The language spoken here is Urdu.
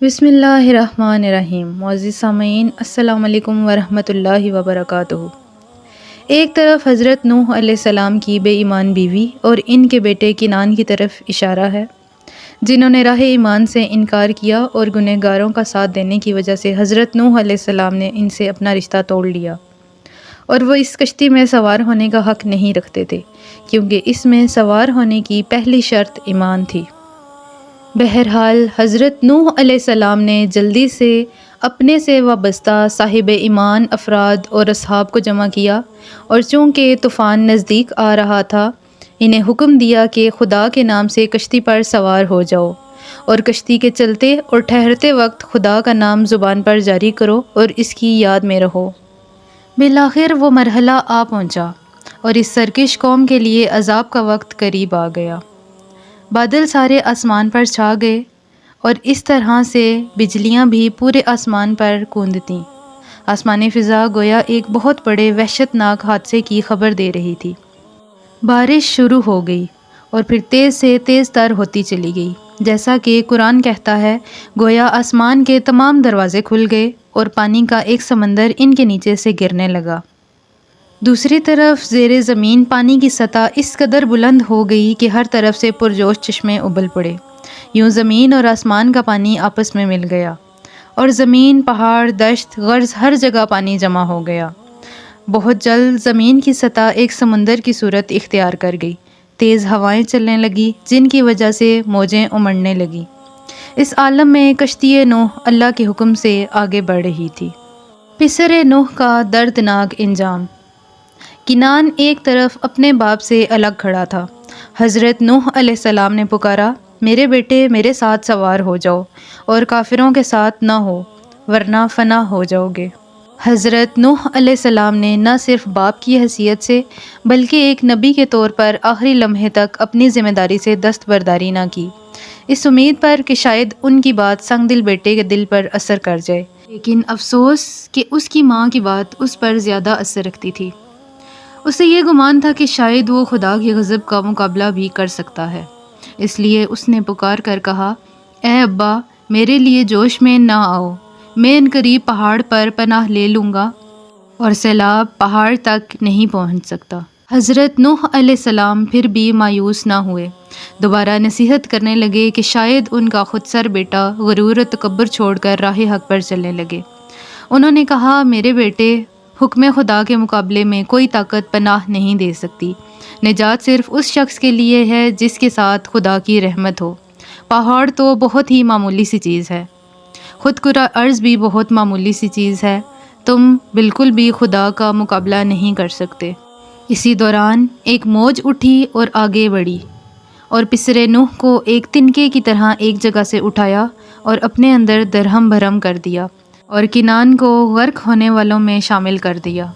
بسم اللہ الرحمن الرحیم۔ معزز سامعین، السلام علیکم ورحمۃ اللہ وبرکاتہ۔ ایک طرف حضرت نوح علیہ السلام کی بے ایمان بیوی اور ان کے بیٹے کنعان کی طرف اشارہ ہے، جنہوں نے راہ ایمان سے انکار کیا اور گنہگاروں کا ساتھ دینے کی وجہ سے حضرت نوح علیہ السلام نے ان سے اپنا رشتہ توڑ لیا، اور وہ اس کشتی میں سوار ہونے کا حق نہیں رکھتے تھے، کیونکہ اس میں سوار ہونے کی پہلی شرط ایمان تھی۔ بہرحال حضرت نوح علیہ السلام نے جلدی سے اپنے سے وابستہ صاحب ایمان افراد اور اصحاب کو جمع کیا، اور چونکہ طوفان نزدیک آ رہا تھا، انہیں حکم دیا کہ خدا کے نام سے کشتی پر سوار ہو جاؤ، اور کشتی کے چلتے اور ٹھہرتے وقت خدا کا نام زبان پر جاری کرو اور اس کی یاد میں رہو۔ بالآخر وہ مرحلہ آ پہنچا، اور اس سرکش قوم کے لیے عذاب کا وقت قریب آ گیا۔ بادل سارے آسمان پر چھا گئے، اور اس طرح سے بجلیاں بھی پورے آسمان پر گوندتیں۔ آسمانی فضا گویا ایک بہت بڑے وحشت ناک حادثے کی خبر دے رہی تھی۔ بارش شروع ہو گئی اور پھر تیز سے تیز تر ہوتی چلی گئی، جیسا کہ قرآن کہتا ہے، گویا آسمان کے تمام دروازے کھل گئے اور پانی کا ایک سمندر ان کے نیچے سے گرنے لگا۔ دوسری طرف زیر زمین پانی کی سطح اس قدر بلند ہو گئی کہ ہر طرف سے پرجوش چشمے ابل پڑے۔ یوں زمین اور آسمان کا پانی آپس میں مل گیا، اور زمین، پہاڑ، دشت، غرز ہر جگہ پانی جمع ہو گیا۔ بہت جلد زمین کی سطح ایک سمندر کی صورت اختیار کر گئی۔ تیز ہوائیں چلنے لگیں، جن کی وجہ سے موجیں امڑنے لگیں۔ اس عالم میں کشتی نوح اللہ کے حکم سے آگے بڑھ رہی تھی۔ پسر نوح کا دردناک انجام۔ کنعان ایک طرف اپنے باپ سے الگ کھڑا تھا۔ حضرت نوح علیہ السلام نے پکارا، میرے بیٹے میرے ساتھ سوار ہو جاؤ اور کافروں کے ساتھ نہ ہو، ورنہ فنا ہو جاؤ گے۔ حضرت نوح علیہ السلام نے نہ صرف باپ کی حیثیت سے بلکہ ایک نبی کے طور پر آخری لمحے تک اپنی ذمہ داری سے دستبرداری نہ کی، اس امید پر کہ شاید ان کی بات سنگ دل بیٹے کے دل پر اثر کر جائے۔ لیکن افسوس کہ اس کی ماں کی بات اس پر زیادہ اثر رکھتی تھی۔ اسے یہ گمان تھا کہ شاید وہ خدا کے غضب کا مقابلہ بھی کر سکتا ہے، اس لیے اس نے پکار کر کہا، اے ابا، میرے لیے جوش میں نہ آؤ، میں عنقریب پہاڑ پر پناہ لے لوں گا، اور سیلاب پہاڑ تک نہیں پہنچ سکتا۔ حضرت نوح علیہ السلام پھر بھی مایوس نہ ہوئے، دوبارہ نصیحت کرنے لگے کہ شاید ان کا خود سر بیٹا غرور و تکبر چھوڑ کر راہ حق پر چلنے لگے۔ انہوں نے کہا، میرے بیٹے، حکم خدا کے مقابلے میں کوئی طاقت پناہ نہیں دے سکتی۔ نجات صرف اس شخص کے لیے ہے جس کے ساتھ خدا کی رحمت ہو۔ پہاڑ تو بہت ہی معمولی سی چیز ہے، خود کرہ ارض بھی بہت معمولی سی چیز ہے، تم بالکل بھی خدا کا مقابلہ نہیں کر سکتے۔ اسی دوران ایک موج اٹھی اور آگے بڑھی، اور پسر نوح کو ایک تنکے کی طرح ایک جگہ سے اٹھایا اور اپنے اندر درہم بھرم کر دیا، اور کنعان کو غرق ہونے والوں میں شامل کر دیا۔